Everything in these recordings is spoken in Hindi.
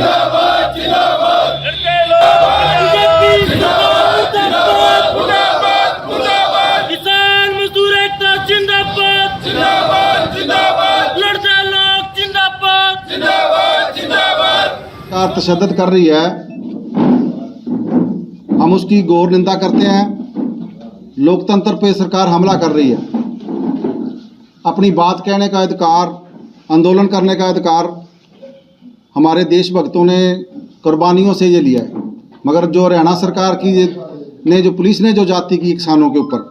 जिंदाबाद जिंदाबाद लड़के लोग जिंदाबाद जिंदाबाद मुर्दाबाद किसान मजदूर एकता जिंदाबाद जिंदाबाद जिंदाबाद लड़के लोग जिंदाबाद जिंदाबाद जिंदाबाद सरकार तशद्दुद कर रही है, हम उसकी घोर निंदा करते हैं। लोकतंत्र पे सरकार हमला कर रही है। अपनी बात कहने का अधिकार, आंदोलन करने का अधिकार हमारे देशभक्तों ने कुर्बानियों से ये लिया है, मगर जो हरियाणा सरकार की ने जो पुलिस ने जो जाति की किसानों के ऊपर,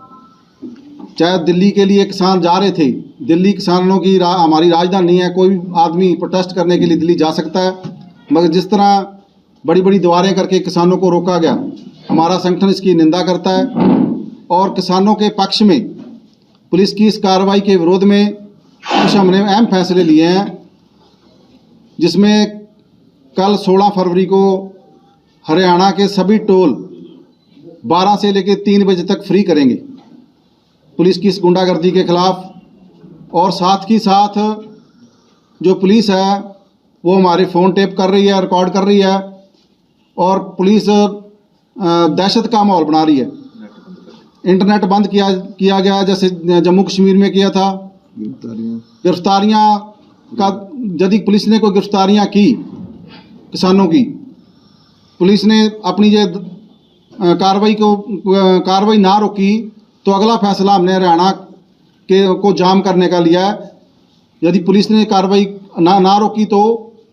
चाहे दिल्ली के लिए किसान जा रहे थे, दिल्ली किसानों की हमारी राजधानी है, कोई भी आदमी प्रोटेस्ट करने के लिए दिल्ली जा सकता है, मगर जिस तरह बड़ी बड़ी दीवारें करके किसानों को रोका गया, हमारा संगठन इसकी निंदा करता है। और किसानों के पक्ष में पुलिस की इस कार्रवाई के विरोध में कुछ हमने अहम फैसले लिए हैं, जिसमें कल 16 फरवरी को हरियाणा के सभी टोल 12 से लेकर 3 बजे तक फ्री करेंगे पुलिस की इस गुंडागर्दी के खिलाफ। और साथ ही साथ जो पुलिस है वो हमारे फ़ोन टेप कर रही है, रिकॉर्ड कर रही है, और पुलिस दहशत का माहौल बना रही है। इंटरनेट बंद किया गया, जैसे जम्मू कश्मीर में किया था। गिरफ्तारियाँ का यदि पुलिस ने कोई गिरफ्तारियाँ की किसानों की, पुलिस ने अपनी ये कार्रवाई ना रोकी, तो अगला फैसला हमने हरियाणा को जाम करने का लिया है। यदि पुलिस ने कार्रवाई ना रोकी तो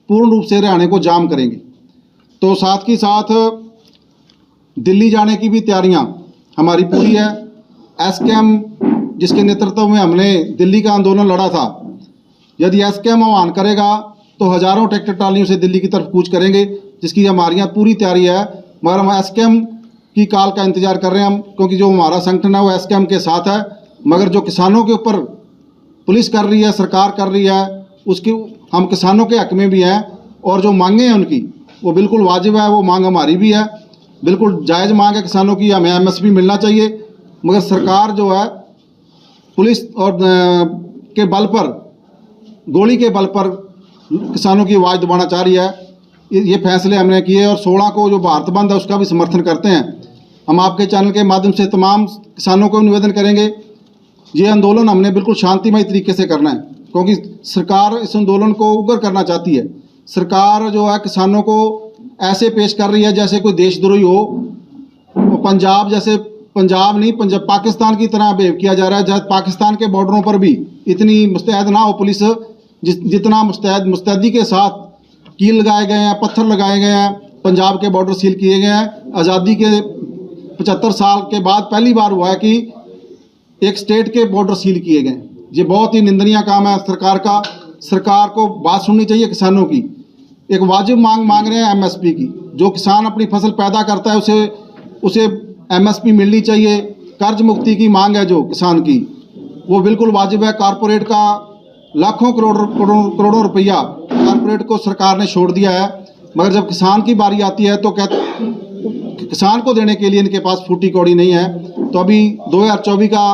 पूर्ण रूप से हरियाणा को जाम करेंगे। तो साथ ही साथ दिल्ली जाने की भी तैयारियां हमारी पूरी है। एसकेएम जिसके नेतृत्व में हमने दिल्ली का आंदोलन लड़ा था, यदि एसकेएम आह्वान करेगा तो हज़ारों ट्रैक्टर ट्रालियों से दिल्ली की तरफ कूच करेंगे, जिसकी हमारी पूरी तैयारी है। मगर हम एसकेएम की कॉल का इंतज़ार कर रहे हैं हम, क्योंकि जो हमारा संगठन है वो एसकेएम के साथ है। मगर जो किसानों के ऊपर पुलिस कर रही है, सरकार कर रही है, उसकी हम किसानों के हक में भी हैं, और जो मांगे हैं उनकी वो बिल्कुल वाजिब है। वो मांग हमारी भी है, बिल्कुल जायज़ मांग है किसानों की, हमें एमएसपी मिलना चाहिए। मगर सरकार जो है पुलिस और के बल पर, गोली के बल पर किसानों की आवाज़ दबाना चाह रही है। ये फैसले हमने किए, और 16 को जो भारत बंद है उसका भी समर्थन करते हैं। हम आपके चैनल के माध्यम से तमाम किसानों को निवेदन करेंगे, ये आंदोलन हमने बिल्कुल शांतिमय तरीके से करना है, क्योंकि सरकार इस आंदोलन को उग्र करना चाहती है। सरकार जो है किसानों को ऐसे पेश कर रही है जैसे कोई देशद्रोही हो। पंजाब जैसे, पंजाब नहीं, पंजाब पाकिस्तान की तरह बिहेव किया जा रहा है, जहाँ पाकिस्तान के बॉर्डरों पर भी इतनी मुस्तैद ना हो पुलिस, जितना मुस्तैदी के साथ कील लगाए गए हैं, पत्थर लगाए गए हैं, पंजाब के बॉर्डर सील किए गए हैं। आज़ादी के 75 साल के बाद पहली बार हुआ है कि एक स्टेट के बॉर्डर सील किए गए। ये बहुत ही निंदनीय काम है सरकार का। सरकार को बात सुननी चाहिए किसानों की। एक वाजिब मांग रहे हैं एमएसपी की। जो किसान अपनी फसल पैदा करता है उसे एमएसपी मिलनी चाहिए। कर्ज मुक्ति की मांग है जो किसान की, वो बिल्कुल वाजिब है। कारपोरेट का लाखों करोड़ों रुपया कारपोरेट को सरकार ने छोड़ दिया है, मगर जब किसान की बारी आती है तो किसान को देने के लिए इनके पास फूटी कौड़ी नहीं है। तो अभी 2024 का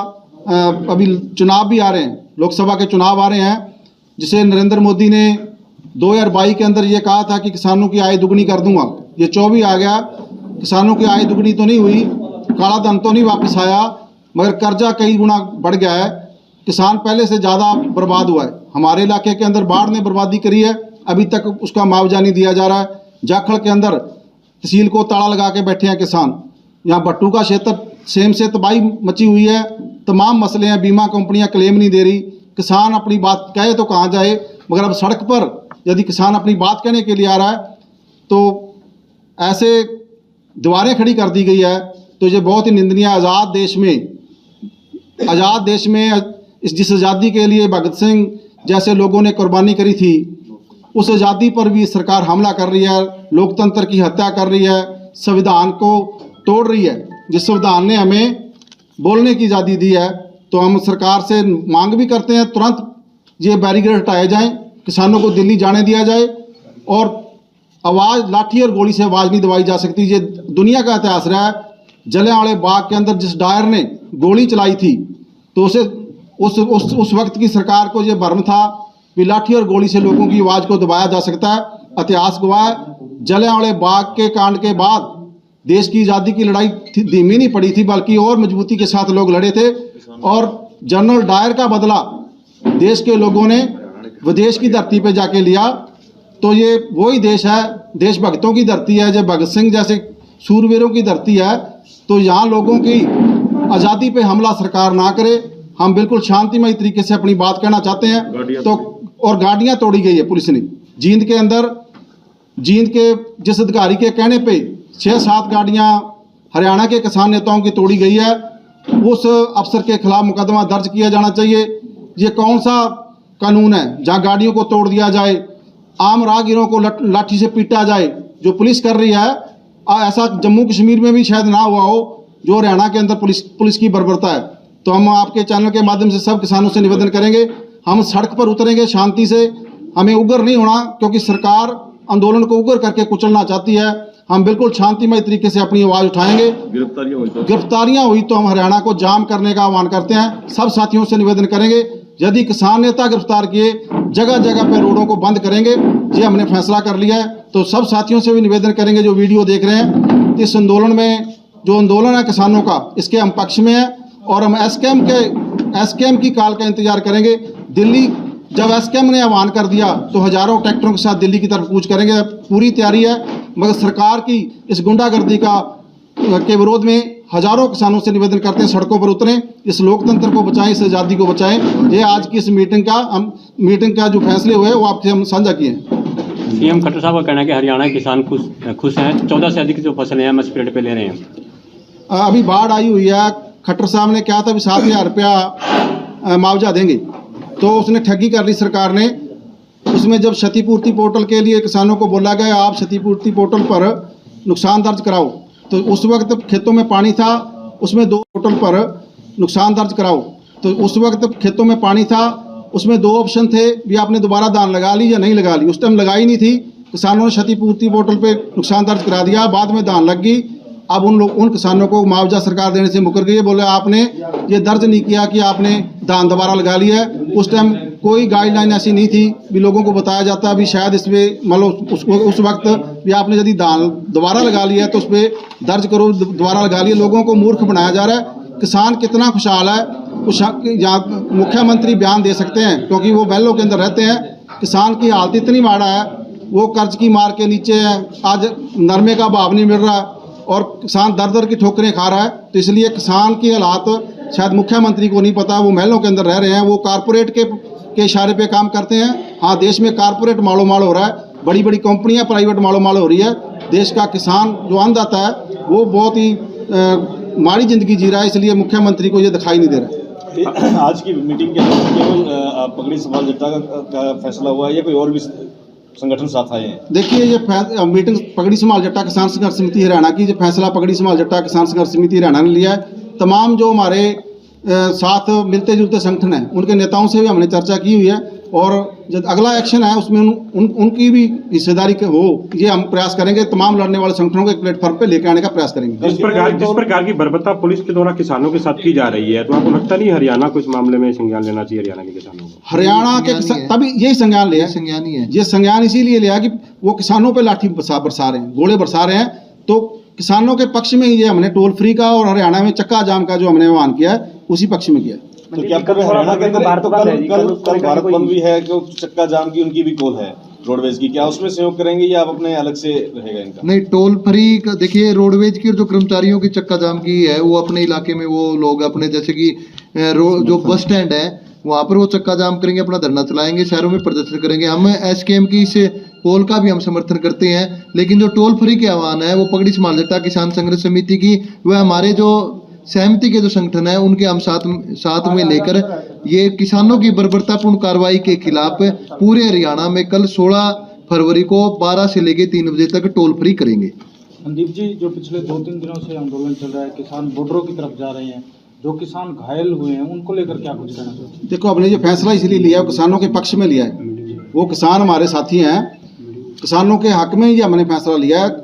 अभी चुनाव भी आ रहे हैं, लोकसभा के चुनाव आ रहे हैं, जिसे नरेंद्र मोदी ने 2022 के अंदर ये कहा था कि किसानों की आय दुगनी कर दूंगा। ये 24 आ गया, किसानों की आय दुगनी तो नहीं हुई, काला धन तो नहीं वापस आया, मगर कर्जा कई गुना बढ़ गया है। किसान पहले से ज़्यादा बर्बाद हुआ है। हमारे इलाके के अंदर बाढ़ ने बर्बादी करी है, अभी तक उसका मुआवजा नहीं दिया जा रहा है। जाखड़ के अंदर तहसील को ताला लगा के बैठे हैं किसान। यहाँ भट्टू का क्षेत्र सेम से तबाही मची हुई है। तमाम मसले हैं, बीमा कंपनियां क्लेम नहीं दे रही। किसान अपनी बात कहे तो कहाँ जाए, मगर अब सड़क पर यदि किसान अपनी बात कहने के लिए आ रहा है तो ऐसे दीवारें खड़ी कर दी गई है। तो ये बहुत ही निंदनीय। आज़ाद देश में जिस आज़ादी के लिए भगत सिंह जैसे लोगों ने कुर्बानी करी थी, उस आज़ादी पर भी सरकार हमला कर रही है, लोकतंत्र की हत्या कर रही है, संविधान को तोड़ रही है। जिस संविधान ने हमें बोलने की आज़ादी दी है, तो हम सरकार से मांग भी करते हैं तुरंत ये बैरिकेड हटाए जाएं, किसानों को दिल्ली जाने दिया जाए, और आवाज़ लाठी और गोली से आवाज़ नहीं दबाई जा सकती। ये दुनिया का इतिहास रहा है। जलियांवाले बाग के अंदर जिस डायर ने गोली चलाई थी, तो उस वक्त की सरकार को ये भ्रम था कि लाठी और गोली से लोगों की आवाज़ को दबाया जा सकता है। इतिहास गवाह है जलियांवाले बाग के कांड के बाद देश की आज़ादी की लड़ाई धीमी नहीं पड़ी थी, बल्कि और मजबूती के साथ लोग लड़े थे। और जनरल डायर का बदला देश के लोगों ने विदेश की धरती पे जाके लिया। तो ये वही देश है, देशभक्तों की धरती है, जो भगत सिंह जैसे सूरवीरों की धरती है। तो यहाँ लोगों की आज़ादी पे हमला सरकार ना करे। हम बिल्कुल शांतिमय तरीके से अपनी बात कहना चाहते हैं। तो और गाड़ियाँ तोड़ी गई है पुलिस ने जींद के अंदर। जींद के जिस अधिकारी के कहने पे 6-7 गाड़ियाँ हरियाणा के किसान नेताओं की तोड़ी गई है, उस अफसर के खिलाफ मुकदमा दर्ज किया जाना चाहिए। ये कौन सा कानून है जहाँ गाड़ियों को तोड़ दिया जाए, आम राहगीरों को लाठी से पीटा जाए, जो पुलिस कर रही है। ऐसा जम्मू कश्मीर में भी शायद ना हुआ हो, जो हरियाणा के अंदर पुलिस की बर्बरता है। तो हम आपके चैनल के माध्यम से सब किसानों से निवेदन करेंगे, हम सड़क पर उतरेंगे शांति से। हमें उग्र नहीं होना, क्योंकि सरकार आंदोलन को उग्र करके कुचलना चाहती है। हम बिल्कुल शांतिमय तरीके से अपनी आवाज़ उठाएंगे। गिरफ्तारियां हुई तो हम हरियाणा को जाम करने का आह्वान करते हैं। सब साथियों से निवेदन करेंगे, यदि किसान नेता गिरफ्तार किए, जगह जगह पर रोडों को बंद करेंगे। ये हमने फैसला कर लिया है। तो सब साथियों से भी निवेदन करेंगे जो वीडियो देख रहे हैं, इस आंदोलन में जो आंदोलन है किसानों का, इसके हम पक्ष में हैं। और हम एसकेएम की कॉल का इंतजार करेंगे। दिल्ली जब एसकेएम ने आह्वान कर दिया तो हजारों ट्रैक्टरों के साथ दिल्ली की तरफ कूच करेंगे। पूरी तैयारी है, मगर सरकार की इस गुंडागर्दी के विरोध में हजारों किसानों से निवेदन करते हैं, सड़कों पर उतरें, इस लोकतंत्र को बचाएं, इस आज़ादी को बचाएं। ये आज की इस मीटिंग का जो फैसले हुए वो आपसे हम साझा किए हैं। सीएम खट्टर साहब का कहना है कि हरियाणा के किसान खुश हैं, 14 से अधिक जो फसलें हैं एमएसपी रेट पे ले रहे हैं। अभी बाढ़ आई हुई है, खट्टर साहब ने कहा था भी 7,000 रुपया मुआवजा देंगे, तो उसने ठगी कर ली सरकार ने। उसमें जब क्षतिपूर्ति पोर्टल के लिए किसानों को बोला गया आप क्षतिपूर्ति पोर्टल पर नुकसान दर्ज कराओ, तो उस वक्त खेतों में पानी था, उसमें 2 पोर्टल पर नुकसान दर्ज कराओ। तो उस वक्त खेतों में पानी था, उसमें 2 ऑप्शन थे, भी आपने दोबारा दान लगा ली या नहीं लगा ली। उस टाइम लगाई नहीं थी, किसानों ने क्षतिपूर्ति पोर्टल पे नुकसान दर्ज करा दिया, बाद में दान लग गई। अब उन किसानों को मुआवजा सरकार देने से मुकर गई है। बोले आपने ये दर्ज नहीं किया कि आपने दान दोबारा लगा लिया है। उस टाइम कोई गाइडलाइन ऐसी नहीं थी भी लोगों को बताया जाता भी शायद इसमें मतलब उस वक्त भी आपने यदि दान दोबारा लगा लिया है तो उस पर दर्ज करो, दोबारा लगा लिया। लोगों को मूर्ख बनाया जा रहा है। किसान कितना खुशहाल है, यहाँ मुख्यमंत्री बयान दे सकते हैं, क्योंकि वो बैलों के अंदर रहते हैं। किसान की हालत इतनी माड़ा है, वो कर्ज की मार के नीचे है, आज नरमे का भाव नहीं मिल रहा और किसान दर दर की ठोकरें खा रहा है। तो इसलिए किसान की हालात शायद मुख्यमंत्री को नहीं पता, वो महलों के अंदर रह रहे हैं, वो कारपोरेट के इशारे पे काम करते हैं। हाँ, देश में कारपोरेट मालो माल हो रहा है, बड़ी बड़ी कंपनियां प्राइवेट मालो माल हो रही है। देश का किसान जो अन्नदाता है वो बहुत ही माड़ी जिंदगी जी रहा है, इसलिए मुख्यमंत्री को ये दिखाई नहीं दे रहा है। आज की मीटिंग के अंदर केवल पगड़ी समाज जट्टा का फैसला हुआ है या कोई और भी संगठन साथ आए हैं? देखिए, ये मीटिंग पगड़ी समाज जट्टा किसान संघर्ष समिति हरियाणा की, जो फैसला पगड़ी समाज जट्टा किसान संघर्ष समिति हरियाणा ने लिया है। तमाम जो हमारे साथ मिलते जुलते संगठन हैं उनके नेताओं से भी हमने चर्चा की हुई है, और जब अगला एक्शन है उसमें उनकी भी हिस्सेदारी हो, ये हम प्रयास करेंगे। तमाम लड़ने वाले संगठनों को एक प्लेटफॉर्म पे लेकर आने का प्रयास करेंगे। जिस प्रकार की बर्बरता पुलिस के द्वारा किसानों के साथ की जा रही है, तो आपको लगता नहीं हरियाणा को इस मामले में संज्ञान लेना चाहिए? हरियाणा के किसानों को, हरियाणा के किसान तभी यही संज्ञान लिया, संज्ञान ही है ये। संज्ञान इसीलिए लिया कि वो किसानों पे लाठी बरसा रहे हैं, गोले बरसा रहे हैं। तो किसानों के पक्ष में ये हमने टोल फ्री का और हरियाणा में चक्का जाम का जो हमने आह्वान किया है उसी पक्ष में किया। तो क्या हरियाणा के अंदर कल भारत बंद भी है, जो चक्का जाम की उनकी भी कॉल है रोडवेज की, क्या उसमें सहयोग करेंगे या आप अपने अलग से रहेगा इनका? नहीं, टोल फ्री का देखिए, रोडवेज की और जो कर्मचारियों की चक्का जाम की है वो अपने इलाके में वो लोग अपने जैसे कि जो बस स्टैंड है वहाँ पर वो चक्का जाम करेंगे, अपना धरना चलाएंगे, शहरों में प्रदर्शन करेंगे। हम एसकेएम की इस कॉल का भी हम समर्थन करते हैं, लेकिन जो टोल फ्री के आह्वान है वो पगड़ी समाज जट्टा किसान संघर्ष समिति की, वह हमारे जो सहमति के जो संगठन है उनके हम साथ में लेकर ये किसानों की बर्बरतापूर्ण कार्रवाई के खिलाफ पूरे हरियाणा में कल 16 फरवरी को 12 से लेकर 3 बजे तक टोल फ्री करेंगे। संदीप जी, जो पिछले 2-3 दिनों से आंदोलन चल रहा है, किसान बॉर्डरों की तरफ जा रहे हैं, जो किसान घायल हुए हैं उनको लेकर क्या कुछ कहना चाहते हैं? देखो, हमने ये फैसला इसलिए लिया है, किसानों के पक्ष में लिया है। वो किसान हमारे साथी हैं, किसानों के हक में ही हमने फैसला लिया है,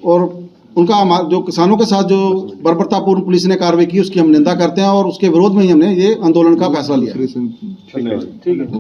और उनका जो किसानों के साथ जो बर्बरतापूर्ण पुलिस ने कार्रवाई की उसकी हम निंदा करते हैं, और उसके विरोध में ही हमने ये आंदोलन का फैसला लिया। ठीक है।